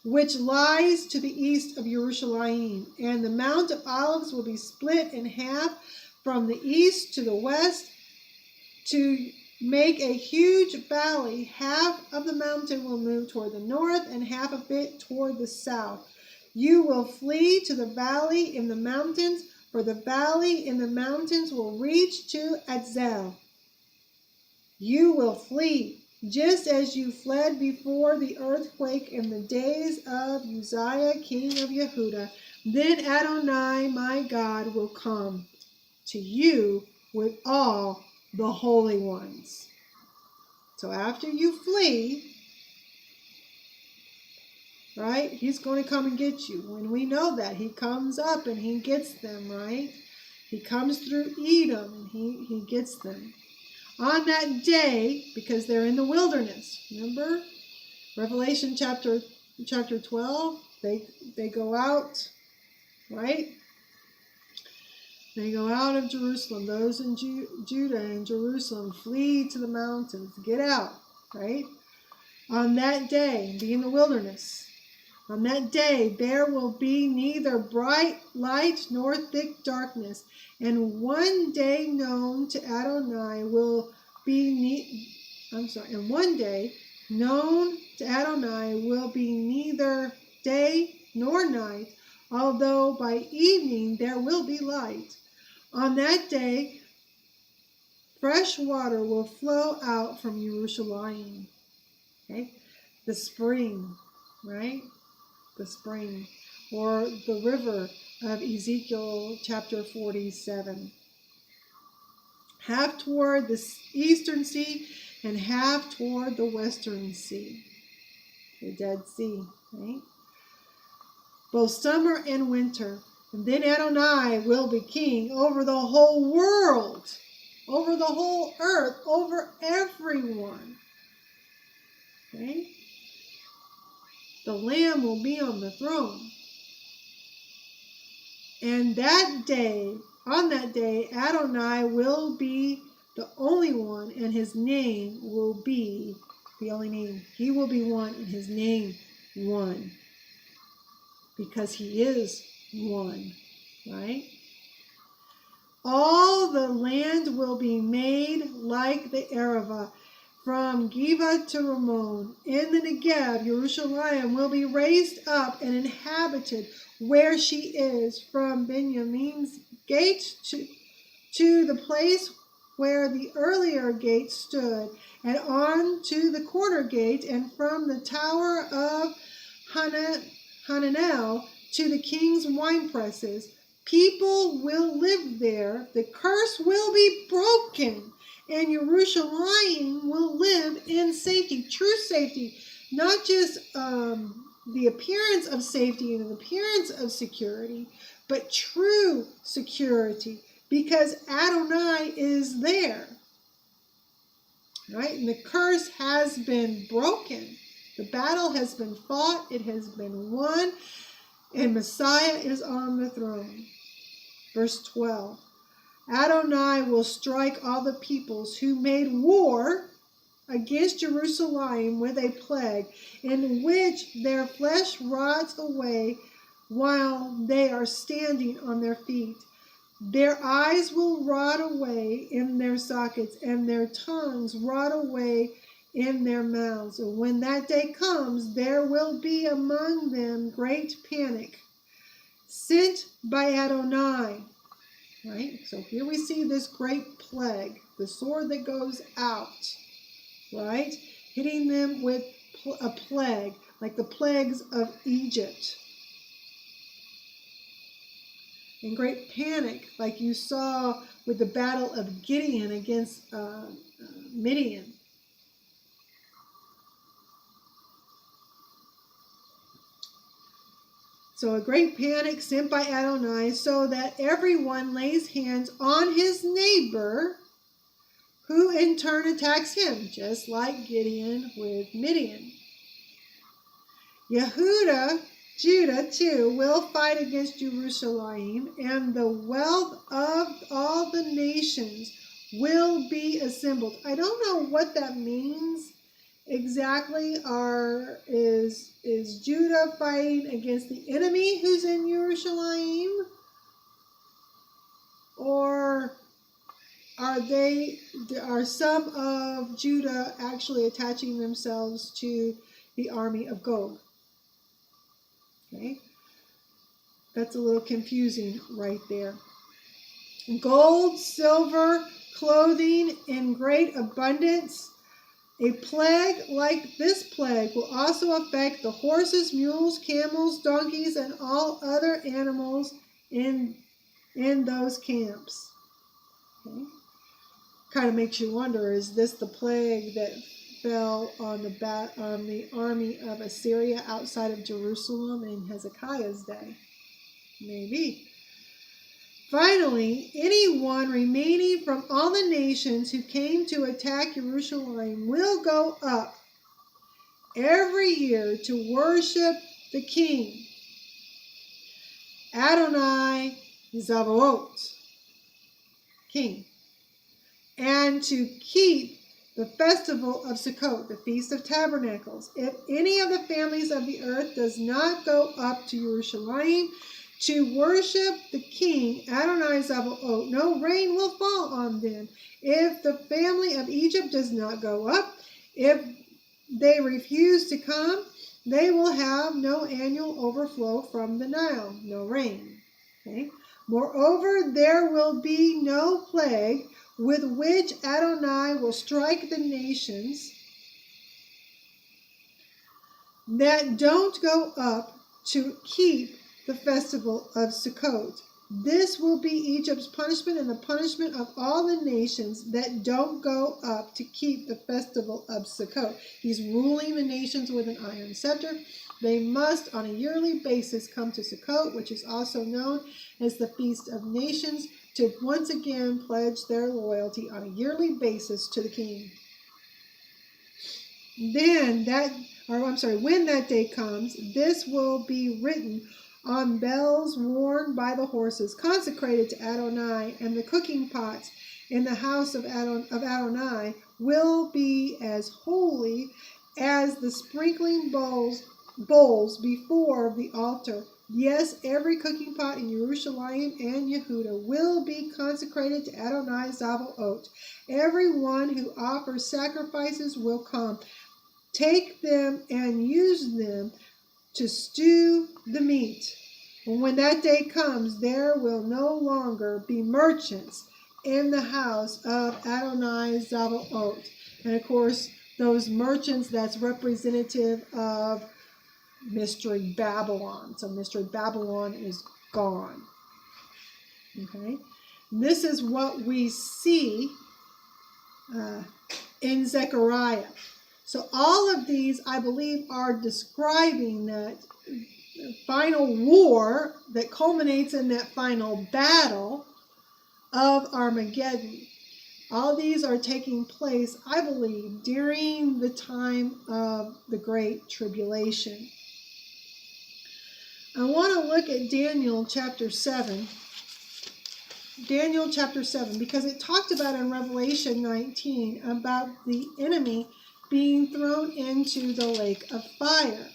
which lies to the east of Jerusalem. And the Mount of Olives will be split in half from the east to the west to make a huge valley. Half of the mountain will move toward the north and half of it toward the south. You will flee to the valley in the mountains, for the valley in the mountains will reach to Adzel. You will flee, just as you fled before the earthquake in the days of Uzziah, king of Yehudah. Then Adonai, my God, will come to you with all the holy ones. So after you flee, right, he's going to come and get you. When we know that, he comes up and he gets them, right? He comes through Edom and he gets them. On that day, because they're in the wilderness, remember? Revelation chapter 12, they go out, right? They go out of Jerusalem. Those in Judah and Jerusalem flee to the mountains. Get out, right? On that day, be in the wilderness. On that day there will be neither bright light nor thick darkness, and one day known to Adonai will be and one day known to Adonai will be neither day nor night, although by evening there will be light. On that day fresh water will flow out from Jerusalem. Okay? The spring, right? The spring, or the river of Ezekiel chapter 47. Half toward the eastern sea and half toward the western sea, the Dead Sea, right? Both summer and winter. And then Adonai will be king over the whole world, over the whole earth, over everyone. Okay? The Lamb will be on the throne. And on that day, Adonai will be the only one, and his name will be the only name. He will be one, and his name one. Because he is one, right? All the land will be made like the Arava, from Giva to Ramon. In the Negev, Jerusalem will be raised up and inhabited where she is, from Benjamin's gate to the place where the earlier gate stood, and on to the corner gate, and from the tower of Hananel to the king's wine presses. People will live there. The curse will be broken, and Jerusalem will live in safety, true safety, not just the appearance of safety and an appearance of security, but true security, because Adonai is there, right? And the curse has been broken. The battle has been fought. It has been won, and Messiah is on the throne. Verse 12. Adonai will strike all the peoples who made war against Jerusalem with a plague, in which their flesh rots away while they are standing on their feet. Their eyes will rot away in their sockets, and their tongues rot away in their mouths. And when that day comes, there will be among them great panic, sent by Adonai. Right? So here we see this great plague, the sword that goes out, right? Hitting them with a plague, like the plagues of Egypt. And great panic, like you saw with the battle of Gideon against Midian. So a great panic sent by Adonai, so that everyone lays hands on his neighbor, who in turn attacks him, just like Gideon with Midian. Judah too, will fight against Jerusalem, and the wealth of all the nations will be assembled. I don't know what that means exactly. Is Judah fighting against the enemy who's in Jerusalem? Or are some of Judah actually attaching themselves to the army of Gog? Okay, that's a little confusing right there. Gold, silver, clothing in great abundance. A plague like this plague will also affect the horses, mules, camels, donkeys, and all other animals in those camps. Okay. Kind of makes you wonder, is this the plague that fell on the army of Assyria outside of Jerusalem in Hezekiah's day? Maybe. Finally, anyone remaining from all the nations who came to attack Jerusalem will go up every year to worship the King, Adonai Zavaot, King, and to keep the festival of Sukkot, the Feast of Tabernacles. If any of the families of the earth does not go up to Jerusalem to worship the king, Adonai Zavaot, no rain will fall on them. If the family of Egypt does not go up, if they refuse to come, they will have no annual overflow from the Nile, no rain. Okay? Moreover, there will be no plague with which Adonai will strike the nations that don't go up to keep the festival of Sukkot. This will be Egypt's punishment and the punishment of all the nations that don't go up to keep the festival of Sukkot. He's ruling the nations with an iron scepter. They must, on a yearly basis, come to Sukkot, which is also known as the Feast of Nations, to once again pledge their loyalty on a yearly basis to the king. When that day comes, this will be written on bells worn by the horses, consecrated to Adonai, and the cooking pots in the house of Adonai will be as holy as the sprinkling bowls before the altar. Yes, every cooking pot in Jerusalem and Yehuda will be consecrated to Adonai Zavaot. Everyone who offers sacrifices will come, take them and use them to stew the meat. And when that day comes, there will no longer be merchants in the house of Adonai Zavaot. And of course, those merchants, that's representative of Mystery Babylon. So Mystery Babylon is gone. Okay? This is what we see in Zechariah. So all of these, I believe, are describing that final war that culminates in that final battle of Armageddon. All these are taking place, I believe, during the time of the Great Tribulation. I want to look at Daniel chapter 7. Daniel chapter 7, because it talked about in Revelation 19 about the enemy being thrown into the lake of fire,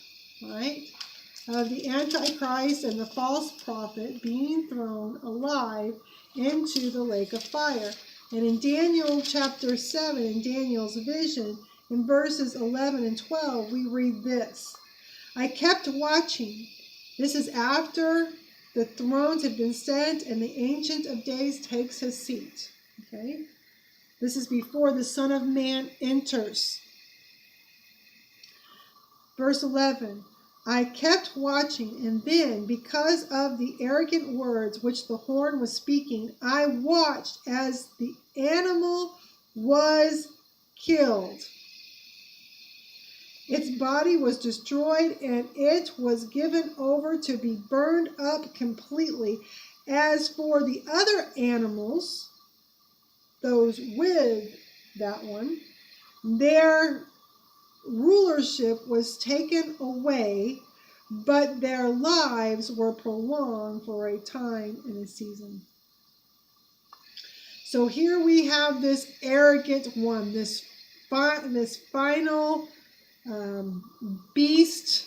right? The Antichrist and the false prophet being thrown alive into the lake of fire. And in Daniel chapter 7, in Daniel's vision, in verses 11 and 12, we read this. I kept watching. This is after the thrones had been set and the Ancient of Days takes his seat. Okay? This is before the Son of Man enters. Verse 11, I kept watching, and then, because of the arrogant words which the horn was speaking, I watched as the animal was killed. Its body was destroyed, and it was given over to be burned up completely. As for the other animals, those with that one, their rulership was taken away, but their lives were prolonged for a time and a season. So here we have this arrogant one, this final beast,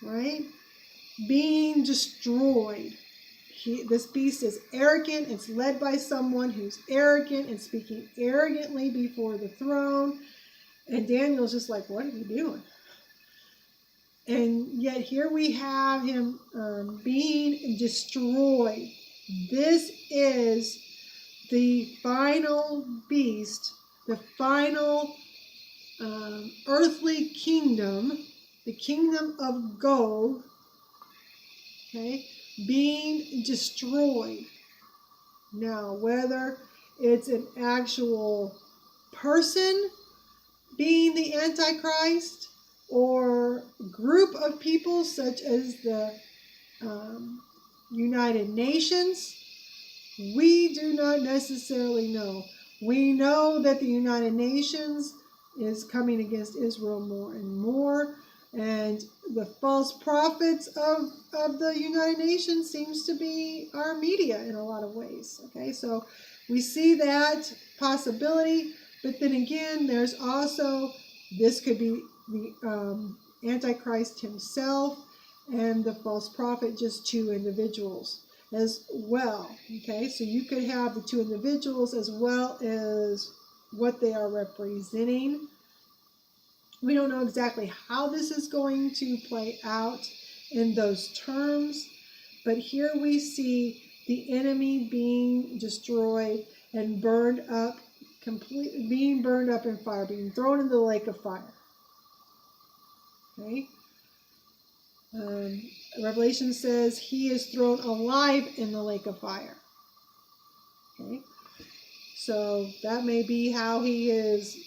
right, being destroyed. This beast is arrogant. It's led by someone who's arrogant and speaking arrogantly before the throne. And Daniel's just like, what are you doing? And yet here we have him being destroyed. This is the final beast, the final earthly kingdom, the kingdom of Gog, okay, being destroyed. Now, whether it's an actual person being the Antichrist, or group of people such as the United Nations, we do not necessarily know. We know that the United Nations is coming against Israel more and more, and the false prophets of the United Nations seems to be our media in a lot of ways. Okay, so we see that possibility. But then again, there's also, this could be the Antichrist himself and the false prophet, just two individuals as well. Okay, so you could have the two individuals as well as what they are representing. We don't know exactly how this is going to play out in those terms, but here we see the enemy being destroyed and burned up, completely being burned up in fire, being thrown into the lake of fire. Okay. Revelation says he is thrown alive in the lake of fire. Okay. So that may be how he is,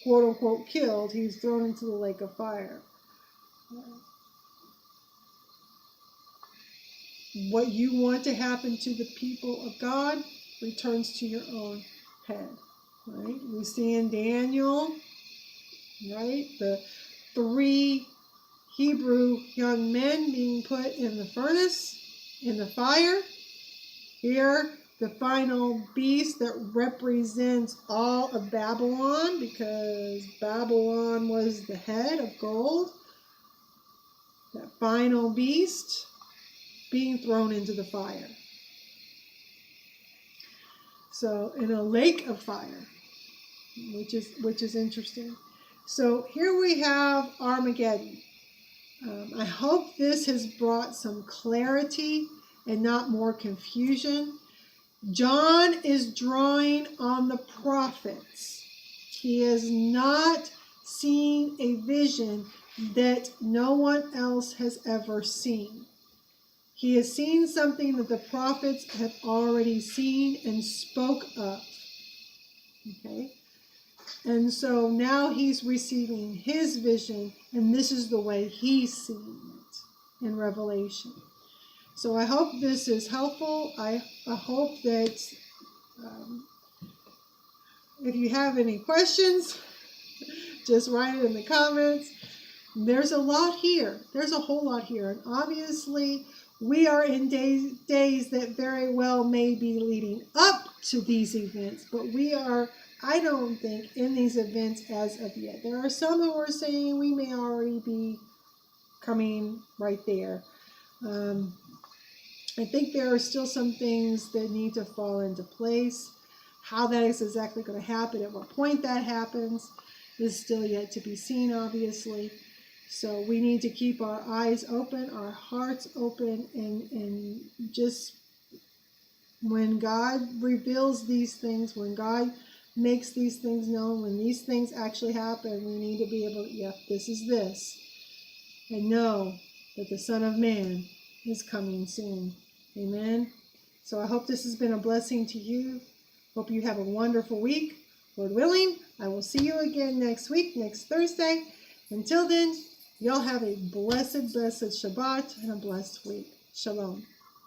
quote unquote, killed. He's thrown into the lake of fire. What you want to happen to the people of God returns to your own head. Right? We see in Daniel, right, the 3 Hebrew young men being put in the furnace, in the fire. Here, the final beast that represents all of Babylon, because Babylon was the head of gold. That final beast being thrown into the fire. So, in a lake of fire, which is interesting. So here we have Armageddon. I hope this has brought some clarity and not more confusion. John is drawing on the prophets. He has not seen a vision that no one else has ever seen. He has seen something that the prophets have already seen and spoke of. Okay? And so now he's receiving his vision, and this is the way he's seeing it in Revelation. So I hope this is helpful. I hope that if you have any questions, just write it in the comments. There's a lot here. There's a whole lot here. And obviously, we are in days that very well may be leading up to these events, but we are, I don't think, in these events as of yet. There are some who are saying we may already be coming right there. I think there are still some things that need to fall into place. How that is exactly going to happen, at what point that happens, is still yet to be seen, obviously. So we need to keep our eyes open, our hearts open, and just when God reveals these things, when God makes these things known, when these things actually happen, we need to be able to, yep, this is this, and know that the Son of Man is coming soon. Amen. So I hope this has been a blessing to you. Hope you have a wonderful week. Lord willing, I will see you again next week, next Thursday. Until then, y'all have a blessed Shabbat and a blessed week. Shalom.